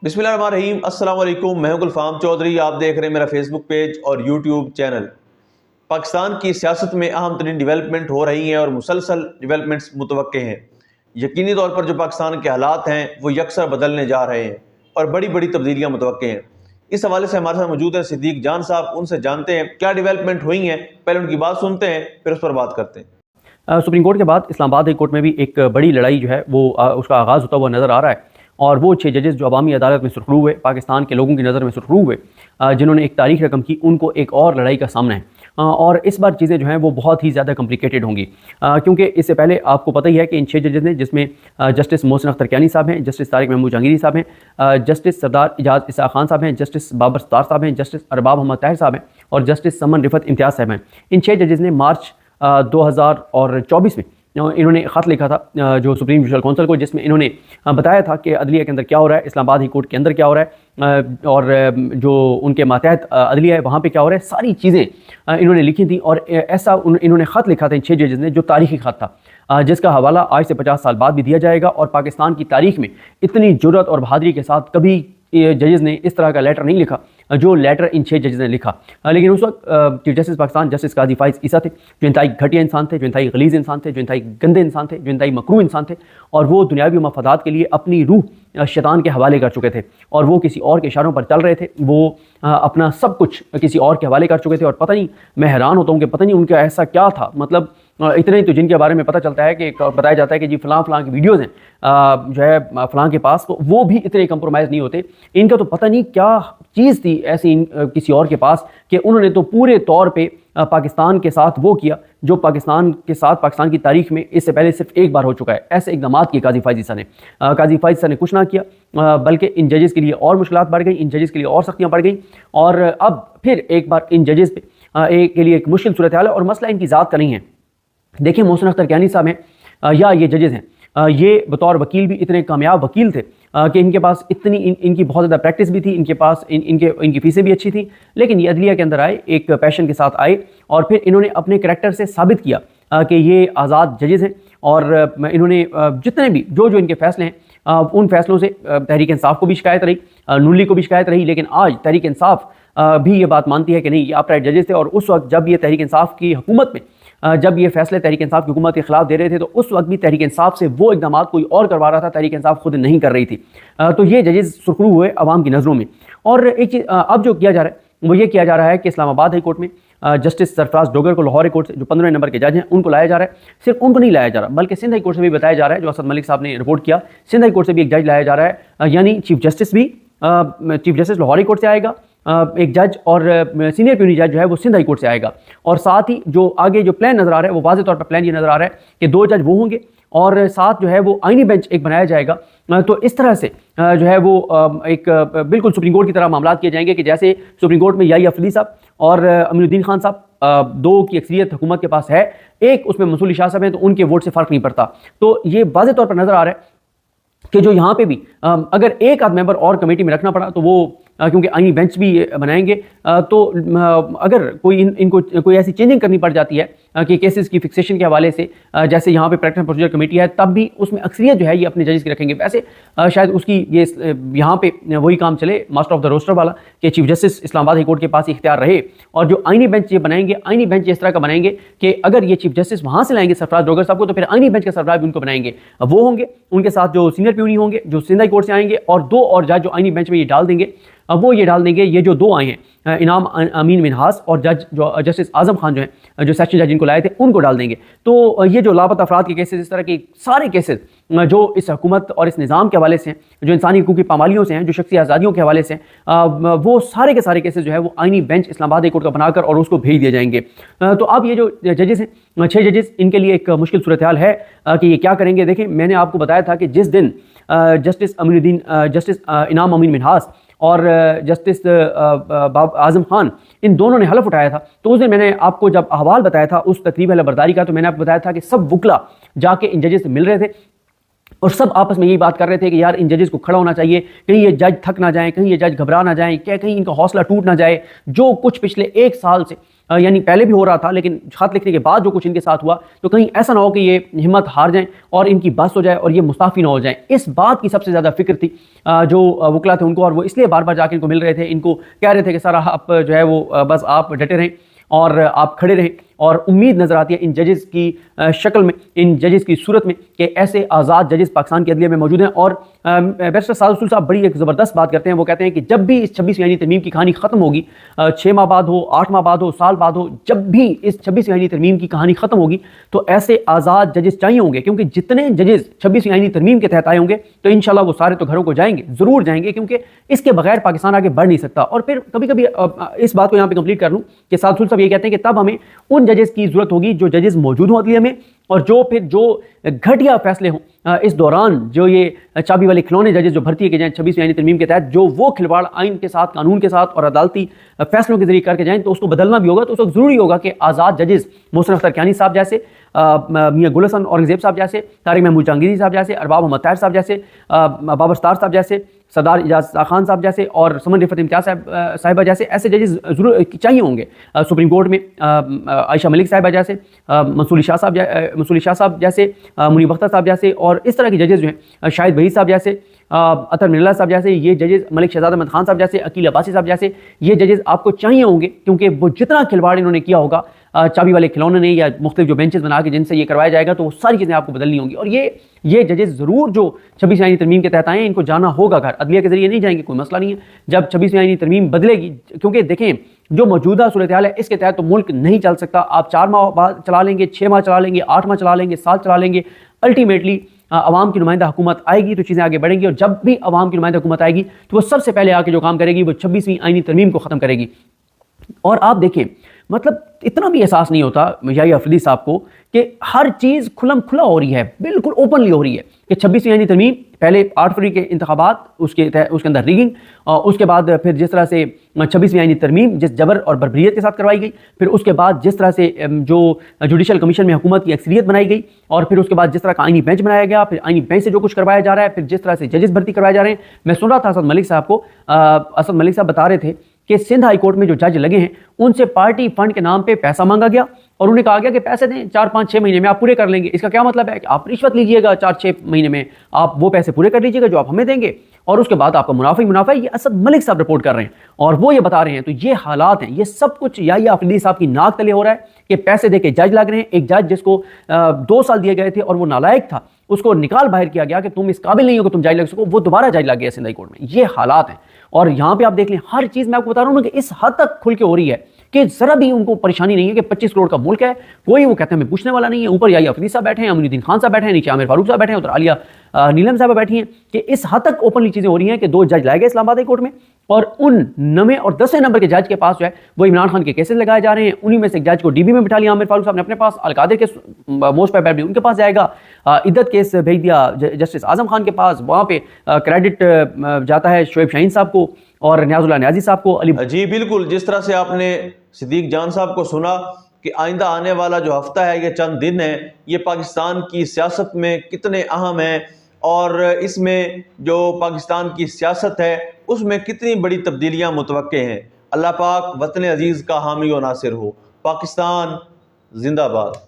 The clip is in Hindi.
बिस्मिल्लाहिर्रहमानिर्रहीम, अस्सलाम वालेकुम। मैं हूं गुलफाम चौधरी। आप देख रहे हैं मेरा फेसबुक पेज और यूट्यूब चैनल। पाकिस्तान की सियासत में अहम तरीन डेवलपमेंट हो रही हैं और मुसलसल डेवलपमेंट्स मुतवक्के हैं। यकीनी तौर पर जो पाकिस्तान के हालात हैं वो यकसर बदलने जा रहे हैं और बड़ी बड़ी तब्दीलियाँ मुतवक्के हैं। इस हवाले से हमारे साथ मौजूद हैं सिद्दीक जान साहब। उनसे जानते हैं क्या डेवलपमेंट हुई हैं, पहले उनकी बात सुनते हैं फिर उस पर बात करते हैं। सुप्रीम कोर्ट के बाद इस्लामाबाद हाई कोर्ट में भी एक बड़ी लड़ाई जो है वो उसका आगाज़ होता हुआ नज़र आ रहा है। और वो 6 जजेस जो अवामी अदालत में सुरखरू हुए, पाकिस्तान के लोगों की नज़र में सुरखरू हुए, जिन्होंने एक तारीख रकम की, उनको एक और लड़ाई का सामना है। और इस बार चीज़ें जो हैं वो बहुत ही ज़्यादा कॉम्प्लिकेटेड होंगी, क्योंकि इससे पहले आपको पता ही है कि इन 6 जजेस ने, जिसमें जस्टिस मोहसिन अख्तर कियानी साहब हैं, जस्टिस तारिक महमूद जहांगीरी साहब हैं, जस्टिस सरदार इजाज़ इसाक खान साहब हैं, जस्टिस बाबर सत्तार साहब हैं, जस्टिस अरबाब मोहम्मद ताहिर साहब हैं और जस्टिस समन रिफत इम्तियाज़ साहब हैं। इन 6 जजेस ने मार्च 2024 में इन्होंने ख़त लिखा था जो सुप्रीम जुडिशल काउंसिल को, जिसमें इन्होंने बताया था कि अदलिया के अंदर क्या हो रहा है, इस्लामाबाद हाई कोर्ट के अंदर क्या हो रहा है, और जो उनके मातहत अदलिया है वहाँ पे क्या हो रहा है, सारी चीज़ें इन्होंने लिखी थी। और ऐसा इन्होंने ख़त लिखा था इन 6 जजेस ने, जो तारीख़ी ख़त था, जिसका हवाला आज से 50 साल बाद भी दिया जाएगा। और पाकिस्तान की तारीख़ में इतनी जुर्रत और बहादुरी के साथ कभी जजेस ने इस तरह का लेटर नहीं लिखा जो लेटर इन 6 जजेस ने लिखा। लेकिन उस वक्त चीफ जस्टिस पाकिस्तान जस्टिस काजी फाइज ईसा थे, जो इंतहाई घटिया इंसान थे, जो इंतहाई गलीज़ इंसान थे, जो इंतहाई गंदे इंसान थे, जो इंतहाई मकरूह इंसान थे। और वो दुनियावी मफादात के लिए अपनी रूह शैतान के हवाले कर चुके थे और वो किसी और के इशारों पर चल रहे थे। वो अपना सब कुछ किसी और के हवाले कर चुके थे। और पता नहीं, मैं हैरान होता हूँ कि पता नहीं उनका ऐसा क्या था। मतलब इतने ही तो जिनके बारे में पता चलता है कि बताया जाता है कि जी फ़लाँ फ़लाँ की वीडियोज़ हैं जो है फ़लाँ के पास, तो वो भी इतने कंप्रोमाइज़ नहीं होते। इनका तो पता नहीं क्या चीज़ थी ऐसी किसी और के पास कि उन्होंने तो पूरे तौर पे पाकिस्तान के साथ वो किया जो पाकिस्तान के साथ पाकिस्तान की तारीख में इससे पहले सिर्फ एक बार हो चुका है। ऐसे इक़दाम किए काजी फाइज़ ईसा ने। काजी फाइज़ ईसा ने कुछ ना किया, बल्कि इन जजेस के लिए और मुश्किलात बढ़ गई, इन जजेस के लिए और सख्तियाँ बढ़ गई। और अब फिर एक बार इन जजेस पे के लिए एक मुश्किल सूरत हाल है। और मसला इनकी ज़ात का नहीं है। देखिए, मोहसिन अख्तर कियानी साहब हैं या ये जजेस हैं, ये बतौर वकील भी इतने कामयाब वकील थे कि इनके पास इतनी इनकी बहुत ज़्यादा प्रैक्टिस भी थी, इनके पास इनकी फ़ीसें भी अच्छी थी। लेकिन ये अदलिया के अंदर आए, एक पैशन के साथ आए और फिर इन्होंने अपने करैक्टर से साबित किया कि ये आज़ाद जजेस हैं। और इन्होंने जितने भी जो इनके फ़ैसले हैं, उन फैसलों से तहरीक इंसाफ को भी शिकायत रही, नून लीग को भी शिकायत रही। लेकिन आज तहरीक इंसाफ भी ये बात मानती है कि नहीं, ये अपराइट जजेस थे। और उस वक्त जब ये तहरीक इंसाफ की हुकूमत में जब ये फैसले तहरीक इंसाफ की हुकूमत के खिलाफ दे रहे थे, तो उस वक्त भी तहरीक इंसाफ से वो इक़दाम कोई और करवा रहा था, तहरीक इंसाफ खुद नहीं कर रही थी। तो ये जजेस सुरखरू हुए अवाम की नज़रों में। और एक चीज़ अब जो किया जा रहा है वो ये किया जा रहा है कि इस्लामाबाद हाई कोर्ट में जस्टिस सरफराज डोगर को लाहौर कोर्ट से, जो 15वें नंबर के जज हैं, उनको लाया जा रहा है। सिर्फ उनको नहीं लाया जा रहा, बल्कि सिंध हाई कोर्ट से भी बताया जा रहा है, जो असद मलिक साहब ने रिपोर्ट किया, सिंध हाई कोर्ट से भी एक जज लाया जा रहा है। यानी चीफ जस्टिस भी चीफ जस्टिस लाहौर कोर्ट से आएगा एक जज, और सीनियर प्यूनी जज जो है वो सिंध हाई कोर्ट से आएगा। और साथ ही जो आगे जो प्लान नज़र आ रहा है वो वाज़ेह तौर पर प्लान ये नज़र आ रहा है कि 2 जज वो होंगे और साथ जो है वो आइनी बेंच एक बनाया जाएगा। तो इस तरह से जो है वो एक बिल्कुल सुप्रीम कोर्ट की तरह मामला किए जाएंगे कि जैसे सुप्रीम कोर्ट में याही अफरीदी साहब और अमीनुद्दीन खान साहब 2 की अक्सरियत हुकूमत के पास है, एक उसमें मंसूर शाह साहब हैं, तो उनके वोट से फ़र्क नहीं पड़ता। तो ये वाज़ेह तौर पर नज़र आ रहा है कि जो यहाँ पे भी अगर एक आध मेंबर और कमेटी में रखना पड़ा तो वो क्योंकि आईनी बेंच भी बनाएंगे, तो अगर कोई इनको कोई ऐसी चेंजिंग करनी पड़ जाती है कि केसेस की फिक्सेशन के हवाले से, जैसे यहाँ पे प्रैक्टिस एंड प्रोसीजर कमेटी है, तब भी उसमें अक्सरियत जो है ये अपने जजेस की रखेंगे। वैसे शायद उसकी ये यहाँ पे वही काम चले मास्टर ऑफ द रोस्टर वाला कि chief justice Islamabad high court के पास इख्तियार रहे। और जो आईनी बेंच ये बनाएंगे, आईनी बेंच इस तरह का बनाएंगे कि अगर ये चीफ जस्टिस वहाँ से लाएंगे सरफराज डोगर साहब को, तो फिर आईनी बेंच के सरबराह भी उनको बनाएंगे। वो होंगे, उनके साथ जो सीनियर प्यूनी होंगे जो सिंध हाई कोर्ट से आएंगे, और 2 और जज जो आईनी बेंच में ये डाल देंगे। अब वो ये डाल देंगे, ये जो 2 आए हैं इनाम अमीन मिनहास और जज जो जस्टिस आजम खान जो हैं, जो सेशन जज इनको लाए थे, उनको डाल देंगे। तो ये जो लापता अफराद के केसेस, इस तरह के सारे केसेस जो इस हुकूमत और इस निज़ाम के हवाले से हैं, जो इंसानी हकूक़ की पामालियों से हैं, जो शख्सी आज़ादियों के हवाले से हैं, वो सारे के सारे केसेस जो है वो आईनी बेंच इस्लामाबाद हाई कोर्ट का बनाकर और उसको भेज दिए जाएंगे। तो अब ये जो जजेस हैं, 6 जजेस, इनके लिए एक मुश्किल सूरत हाल है कि ये क्या करेंगे। देखें, मैंने आपको बताया था कि जिस दिन जस्टिस इनाम अमीन मिनहास और जस्टिस आजम खान, इन दोनों ने हलफ उठाया था, तो उस दिन मैंने आपको जब अहवाल बताया था उस तकरीब बरदारी का, तो मैंने आपको बताया था कि सब वकला जाके इन जजेस से मिल रहे थे और सब आपस में यही बात कर रहे थे कि यार इन जजेस को खड़ा होना चाहिए, कहीं ये जज थक ना जाएं, कहीं ये जज घबरा ना जाएं, क्या कहीं इनका हौसला टूट ना जाए। जो कुछ पिछले 1 साल से यानी पहले भी हो रहा था, लेकिन खत लिखने के बाद जो कुछ इनके साथ हुआ, तो कहीं ऐसा ना हो कि ये हिम्मत हार जाएं और इनकी बस हो जाए और ये मुस्ताफ़ी ना हो जाएं। इस बात की सबसे ज़्यादा फिक्र थी जो वकला थे उनको, और वो इसलिए बार बार जाकर इनको मिल रहे थे, इनको कह रहे थे कि सर आप जो है वो बस आप डटे रहें और आप खड़े रहें। और उम्मीद नज़र आती है इन जजेस की शक्ल में, इन जजेस की सूरत में, कि ऐसे आज़ाद जजेस पाकिस्तान के अदलिया में मौजूद हैं। और बैरिस्टर साद रसूल साहब बड़ी एक ज़बरदस्त बात करते हैं। वो कहते हैं कि जब भी इस 26वीं आईनी तरमीम की कहानी ख़त्म होगी, 6 माह बाद हो, 8 माह बाद हो, साल बाद हो, जब भी इस 26वीं आईनी तरमीम की कहानी ख़त्म होगी तो ऐसे आज़ाद जजेस चाहिए होंगे, क्योंकि जितने जजेस 26वीं आईनी तरमीम के तहत आए होंगे तो इंशाल्लाह वो सारे तो घरों को जाएंगे, ज़रूर जाएंगे, क्योंकि इसके बगैर पाकिस्तान आगे बढ़ नहीं सकता। और फिर कभी कभी इस बात को यहाँ पर कंप्लीट कर लूँ कि साद रसूल साहब ये कहते हैं कि तब हमें उन जजेस की ज़रूरत होगी जो जजेस मौजूद हों अदलिया में, और जो फिर जो घटिया फैसले हों इस दौरान, जो ये चाबी वाले खिलौने जजेस जो भर्ती किए जाएं 26वीं आईनी तरमीम के तहत, जो वो खिलवाड़ आइन के साथ, कानून के साथ और अदालती फैसलों के जरिए करके जाएं, तो उसको बदलना भी होगा। तो उस वक्त ज़रूरी होगा कि आज़ाद जजेस मोहसिन अख्तर कियानी साहब जैसे, मियां गुल हसन औरंगज़ेब साहब जैसे, तारिक महमूद जहांगीरी साहब जैसे, अरबाब मोहम्मद ताहिर साहब जैसे, बाबर सत्तार साहब जैसे, सरदार इजाज खान साहब जैसे और समन रिफत इम्तियाज साहिबा जैसे ऐसे जजेस जरूर चाहिए होंगे सुप्रीम कोर्ट में। आयशा मलिक साहिबा जैसे, मंसूरी शाह साहब जैसे, मुनीब अख्तर साहब जैसे, और इस तरह के जजेस जो हैं, शाहिद वहीद साहब जैसे, अतर मिर्ला साहब जैसे, ये जजेस, मलिक शहजाद अहमद खान साहब जैसे, अकील अब्बासी साहब जैसे, ये जजेस आपको चाहिए होंगे, क्योंकि वो जितना खिलवाड़ इन्होंने किया होगा चाबी वाले खिलौने ने या मुख्तलिफ जो बेंचेस बना के जिनसे ये करवाया जाएगा, तो वो सारी चीज़ें आपको बदलनी होंगी। और ये जजेस ज़रूर जो 26वीं आईनी तरमीम के तहत आए हैं, इनको जाना होगा घर, अदलिया के जरिए नहीं जाएंगे, कोई मसला नहीं है। जब 26वीं आईनी तरमीम बदलेगी, क्योंकि देखें जो मौजूदा सूरत हाल है इसके तहत तो मुल्क नहीं चल सकता। आप 4 माह बाद चला लेंगे, 6 माह चला लेंगे, 8 माह चला लेंगे, साल चला लेंगे, अल्टीमेटली अवाम की नुमाइंदा हुकूमत आएगी तो चीज़ें आगे बढ़ेंगी। और जब भी अवाम की नुमाइंदा हुकूमत आएगी तो वो सबसे पहले आके जो काम करेगी वो 26वीं आईनी तरमीम को ख़त्म करेगी। और आप देखें, मतलब इतना भी एहसास नहीं होता याहिया अफरीदी साहब को कि हर चीज़ खुलम खुला हो रही है, बिल्कुल ओपनली हो रही है कि 26वीं आईनी तरमीम, पहले 8 फरवरी के इंतखाबात, उसके अंदर रिगिंग, और उसके बाद फिर जिस तरह से 26वीं आईनी तरमीम जिस जबर और बर्बरियत के साथ करवाई गई, फिर उसके बाद जिस तरह से जो जुडिशल कमीशन में हुकूमत की अक्सरियत बनाई गई, और फिर उसके बाद जिस तरह का आईनी बेंच बनाया गया, फिर आईनी बेंच से जो कुछ करवाया जा रहा है, फिर जिस तरह से जजेस भर्ती करवाए जा रहे हैं। मैं सुन रहा था असद मलिक साहब को, असद मलिक साहब बता रहे थे कि सिंध हाई कोर्ट में जो जज लगे हैं उनसे पार्टी फंड के नाम पे पैसा मांगा गया और उन्हें कहा गया कि पैसे दें, 4-5-6 महीने में आप पूरे कर लेंगे। इसका क्या मतलब है कि आप रिश्वत लीजिएगा, 4-6 महीने में आप वो पैसे पूरे कर लीजिएगा जो आप हमें देंगे, और उसके बाद आपका मुनाफा। ये असद मलिक साहब रिपोर्ट कर रहे हैं और वो ये बता रहे हैं। तो ये हालात हैं, ये सब कुछ याहिया अफरीदी साहब की नाक तले हो रहा है कि पैसे दे के जज लग रहे हैं। एक जज जिसको 2 साल दिए गए थे और वो नालायक था, उसको निकाल बाहर किया गया कि तुम इस काबिल नहीं हो कि तुम जज लग सको, वो दोबारा जज लग गया सिंध हाई कोर्ट में। ये हालात हैं। और यहाँ पे आप देख लें, हर चीज़ मैं आपको बता रहा हूँ कि इस हद तक खुल के हो रही है कि जरा भी उनको परेशानी नहीं है कि 25 करोड़ का मुल्क है, कोई वो कहते हैं हमें पूछने वाला नहीं है। ऊपर याहिया अफरीदी साहब बैठे हैं, अमीनुद्दीन खान साहब बैठे हैं, नीचे आमिर फारूक साहब बैठे हैं, उधर आलिया नीलम साहब बैठी हैं, कि इस हद तक ओपनली चीज़ें हो रही हैं कि 2 जज लाए गए इस्लामाबाद हाई कोर्ट में, और उन 9वें और 10वें नंबर के जज के पास जो है वो इमरान खान के केसेस लगाए जा रहे हैं। उन्हीं में से एक जज को डीबी में बिठा लिया आमिर फारूक साहब ने अपने पास, अलकादिर के मोस्ट प्रोबेबली उनके पास जाएगा, इद्दत केस भेज दिया जस्टिस आजम खान के पास, वहाँ पे क्रेडिट जाता है शोएब शाहीन साहब को और न्याजुल्लाह न्याजी साहब को। जी बिल्कुल, जिस तरह से आपने सिद्दीक जान साहब को सुना कि आइंदा आने वाला जो हफ्ता है, ये चंद दिन है, ये पाकिस्तान की सियासत में कितने अहम हैं और इसमें जो पाकिस्तान की सियासत है उसमें कितनी बड़ी तब्दीलियां मुतवक्के हैं। अल्लाह पाक वतन अजीज़ का हामी व नासिर हो। पाकिस्तान जिंदाबाद।